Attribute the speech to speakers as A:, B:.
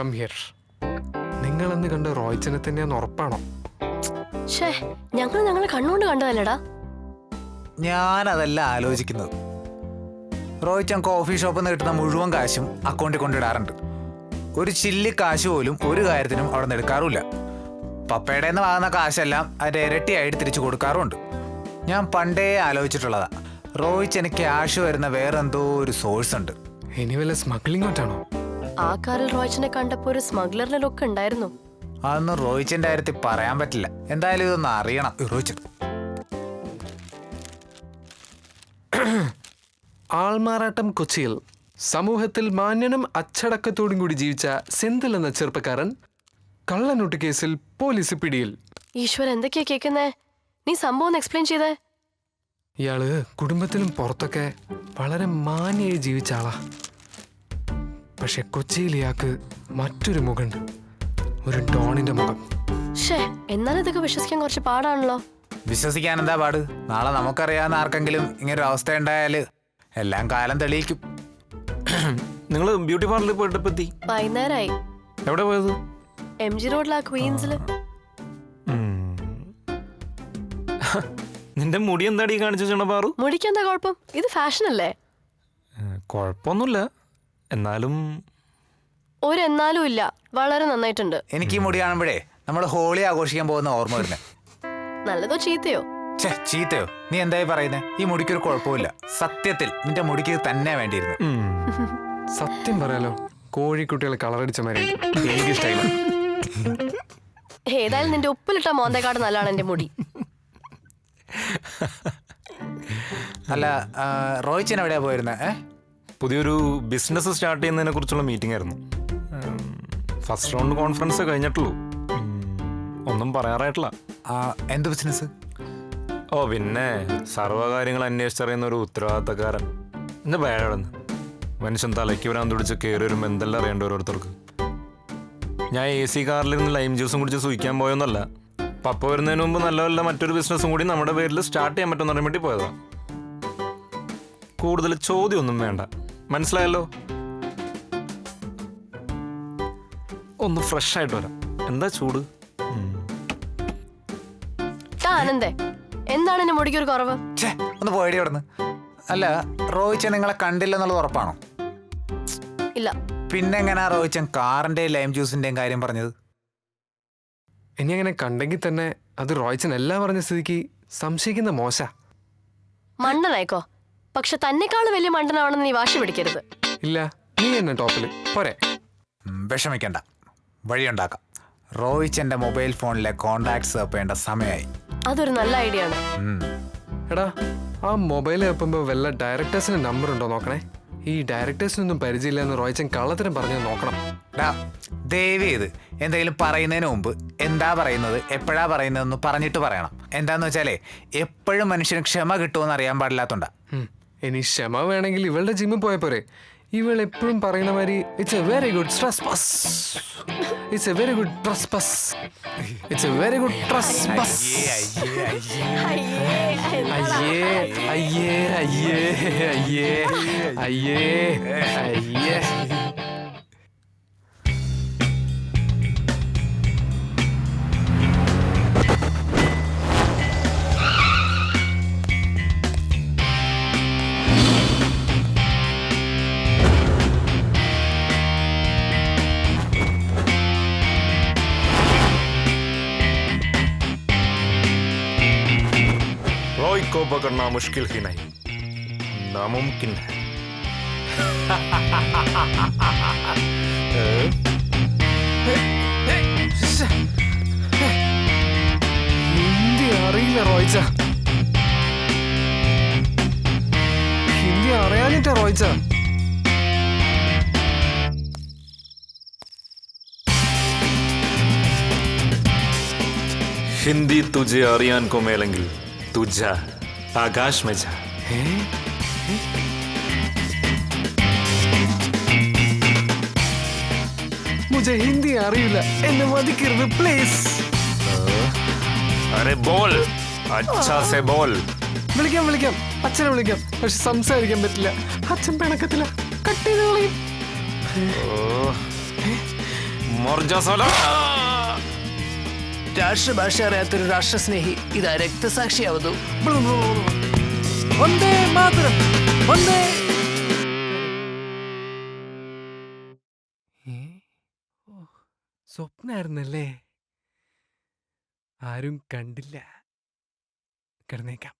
A: Come here. നിങ്ങളെന്ന് കണ്ട റോയ്ച്ചനെ തന്നെയാന്ന് ഉറപ്പാണോ?
B: ഞങ്ങളെ കണ്ണുകൊണ്ട് കണ്ടതല്ലടാ.
C: ഞാനതല്ല ആലോചിക്കുന്നത്. റോയ്ച്ചൻ കോഫി ഷോപ്പിൽ നിന്ന് കിട്ടുന്ന മുഴുവൻ കാശും അക്കൗണ്ടിൽ കൊണ്ടിടാറുണ്ട്. ഒരു ചില്ലി കാശ് പോലും ഒരു കാര്യത്തിനും അവിടെ നിന്ന് എടുക്കാറുമില്ല. പപ്പയുടെ നിന്ന് വാങ്ങുന്ന കാശെല്ലാം അതിൻ്റെ ഇരട്ടിയായിട്ട് തിരിച്ചു കൊടുക്കാറുമുണ്ട്. ഞാൻ പണ്ടേ ആലോചിച്ചിട്ടുള്ളതാ, റോയ്ച്ചന് ക്യാഷ് വരുന്ന വേറെന്തോ ഒരു സോഴ്സ് ഉണ്ട്.
A: ഇനി വല്ല സ്മഗ്ലിംഗ് ആയിട്ടാണോ?
B: ആ കാറിൽ റോയ്ച്ചനെ കണ്ടപ്പോ ഒരു സ്മഗ്ലറിന്റെ ലുക്ക് ഉണ്ടായിരുന്നു.
C: അതൊന്നും റോയ്ച്ചന്റെ കാര്യത്തിൽ പറയാൻ പറ്റില്ല. എന്തായാലും ഇതൊന്നും അറിയണം റോയ്ച്ചൻ.
A: ആൾമാറാട്ടം കൊച്ചിയിൽ സമൂഹത്തിൽ മാന്യനും അച്ചടക്കത്തോടും കൂടി ജീവിച്ച സെന്തിൽ എന്ന ചെറുപ്പക്കാരൻ കള്ളനോട്ട് കേസിൽ പോലീസ് പിടിയിൽ.
B: ഈശ്വര, എന്തൊക്കെയാ കേൾക്കുന്നേ? നീ സംഭവം എക്സ്പ്ലെയിൻ ചെയ്തേ.
A: ഇയാള് കുടുംബത്തിലും പുറത്തൊക്കെ വളരെ മാന്യായി ജീവിച്ച ആളാ. പക്ഷെ കൊച്ചിയിൽ ഇയാൾക്ക് മറ്റൊരു മുഖമുണ്ട്, ഒരു ഡോണിന്റെ മുഖം.
B: എന്നാലും ഇതൊക്കെ വിശ്വസിക്കാൻ കുറച്ച് പാടാണല്ലോ.
C: വിശ്വസിക്കാൻ എന്താ പാട്? നാളെ നമുക്കറിയാവുന്ന ആർക്കെങ്കിലും ഇങ്ങനൊരു അവസ്ഥ ഉണ്ടായാല് എല്ലാം കാലം തെളിയിക്കും.
D: നിങ്ങൾ ബ്യൂട്ടി പാർലറിൽ പോയിട്ട് എത്തി?
B: വൈകുന്നേരമായി.
D: എവിടെ പോയത്?
B: MG റോഡിലാ, ക്വീൻസില്.
D: നിന്റെ മുടി എന്താടി കാണിച്ചു ചെണപാറു?
B: മുടിക്ക് എന്താ കുഴപ്പം? ഇത് ഫാഷൻ അല്ലേ?
D: കുഴപ്പമൊന്നുമില്ല, എന്നാലും
B: ഒരെന്നാലും ഇല്ല, വളരെ നന്നായിട്ടുണ്ട്.
C: എനിക്ക് ഈ മുടി കാണുമ്പോഴേ നമ്മൾ ഹോളി ആഘോഷിക്കാൻ പോകുന്ന ഓർമ്മ വരുന്നേ.
B: നല്ലതോ ചീത്തയോ?
C: ചീത്തയോ? നീ എന്തായി പറയുന്നേ? ഈ മുടിക്കൊരു കുഴപ്പമില്ല. സത്യത്തിൽ നിന്റെ മുടിക്ക് തന്നെ വേണ്ടിയിരുന്നു.
A: സത്യം പറയാലോ, കോഴിക്കുട്ടികളെ കളറടിച്ച മാതിരി എനിക്ക് സ്റ്റൈലാണ്.
B: ഏതായാലും നിന്റെ ഉപ്പിലിട്ട മോന്തേക്കാട് നല്ലതാണ് എന്റെ മുടി.
C: അല്ല, റോയ്ച്ചൻ എവിടെയാ പോയിരുന്നത്?
D: പുതിയൊരു ബിസിനസ് സ്റ്റാർട്ട് ചെയ്യുന്നതിനെ കുറിച്ചുള്ള മീറ്റിംഗ് ആയിരുന്നു. ഫസ്റ്റ് റൗണ്ട് കോൺഫറൻസ് കഴിഞ്ഞിട്ടുള്ളൂ, ഒന്നും പറയാറായിട്ടില്ല.
C: എന്ത് ബിസിനസ്?
D: ഓ പിന്നെ സർവ്വകാര്യങ്ങൾ അന്വേഷിച്ചറിയുന്ന ഒരു ഉത്തരവാദിത്തക്കാരൻ. എന്താ പേരാണെന്ന് മനുഷ്യൻ തലയ്ക്ക് വരാൻ തുടിച്ച് കയറി വരുമ്പോൾ എന്തെല്ലാം അറിയേണ്ട ഓരോരുത്തർക്ക്. ഞാൻ AC കാറിലിരുന്ന് ലൈം ജ്യൂസും കുടിച്ച് സൂഹിക്കാൻ പോയൊന്നല്ല. പപ്പ വരുന്നതിന് മുമ്പ് നല്ല വല്ല മറ്റൊരു ബിസിനസ്സും കൂടി നമ്മുടെ പേരിൽ സ്റ്റാർട്ട് ചെയ്യാൻ പറ്റുമെന്ന് പറയാൻ വേണ്ടി പോയതാണ്. കൂടുതൽ ചോദ്യമൊന്നും വേണ്ട, മനസ്സിലായല്ലോ? ഒന്ന് ഫ്രഷ് ആയിട്ട് വരാം. എന്താ ചൂട്?
B: ആനന്ദേ, എന്താണ് എന്റെ മുടിക്ക് ഒരു കുറവ്?
C: ഒന്ന് പോയടി അവിടുന്ന്. അല്ല, റോയ്ച്ചൻ നിങ്ങളെ കണ്ടില്ലെന്നുള്ളത് ഉറപ്പാണോ?
B: ഇല്ല.
C: പിന്നെങ്ങനാ റോയ്ച്ചൻ കാറിന്റെയും ലൈം ജ്യൂസിന്റെയും കാര്യം പറഞ്ഞത്?
A: ഇനി അങ്ങനെ കണ്ടെങ്കിൽ തന്നെ അത് റോയ്ച്ചൻ എല്ലാം പറഞ്ഞ സ്ഥിതിക്ക് സംശയിക്കുന്ന മോശ.
B: മണ്ടനായിക്കോ, പക്ഷെ തന്നെക്കാളും വലിയ മണ്ടനാവണമെന്ന് നീ വാശി പിടിക്കരുത്.
A: ഇല്ല, നീ എന്നെ ടോപ്പില് പോരെ.
C: വിഷമിക്കണ്ട, വഴിയുണ്ടാക്കാം. റോയ്ച്ചന്റെ മൊബൈൽ ഫോണിലെ കോണ്ടാക്ട്സ് തപ്പേണ്ട സമയമായി.
B: അതൊരു നല്ല ഐഡിയ ആണ്.
A: എടാ, ആ മൊബൈൽ വെപ്പുമ്പോൾ വല്ല ഡയറക്ടേഴ്സിന് നമ്പർ ഉണ്ടോ നോക്കണേ. ഈ ഡയറക്ടേഴ്സിനൊന്നും പരിചയമില്ല എന്ന് റോയ്ച്ചൻ കള്ളത്തിനും പറഞ്ഞു നോക്കണം.
C: ദയവ് ചെയ്ത് എന്തെങ്കിലും പറയുന്നതിന് മുമ്പ് എന്താ പറയുന്നത്, എപ്പോഴാ പറയുന്നതെന്ന് പറഞ്ഞിട്ട് പറയണം. എന്താന്ന് വെച്ചാലേ, എപ്പോഴും മനുഷ്യന് ക്ഷമ കിട്ടുമെന്ന് അറിയാൻ പാടില്ലാത്തോണ്ടാ.
A: ഇനി ക്ഷമ വേണമെങ്കിൽ ഇവളുടെ ജിമ്മിൽ പോയ പോരെ. ഇവൾ എപ്പോഴും പറയുന്ന മാതിരി it's A very good trespass, it's A very good trespass, it's A very good trespass. അയ്യേ അയ്യേ അയ്യേ അയ്യേ അയ്യേ അയ്യേ.
D: रॉय को पकड़ना मुश्किल ही नहीं, नामुमकिन है.
A: ഹിന്ദി അറിയില്ല റോയ്ച്ച, ഹിന്ദി അറിയാനിട്ടാ റോയ്ച്ച.
D: हिंदी तुझे आर्यन को मेलेंगे, तुझा आकाश में जा.
A: मुझे हिंदी അറിയില്ല, എന്നെ മതിക്കരുത് പ്ലീസ്.
D: अरे बोल, अच्छा से बोल.
A: വിളിക്കാം വിളിക്കാം, അച്ഛനെ വിളിക്കാം. പക്ഷെ സംസാരിക്കാൻ പറ്റില്ല, അച്ഛൻ പിണക്കത്തില്ല, കട്ട് ചെയ്ത് കളയും.
D: മോർജാസോല
E: രാഷ്ട്രഭാഷ അറിയാത്തൊരു രാഷ്ട്രസ്നേഹി ഇതാ രക്തസാക്ഷിയാവുന്നു.
A: വന്ദേ മാതരം, വന്ദേ. സ്വപ്നായിരുന്നല്ലേ? ആരും കണ്ടില്ല. കിടന്നേക്കാം.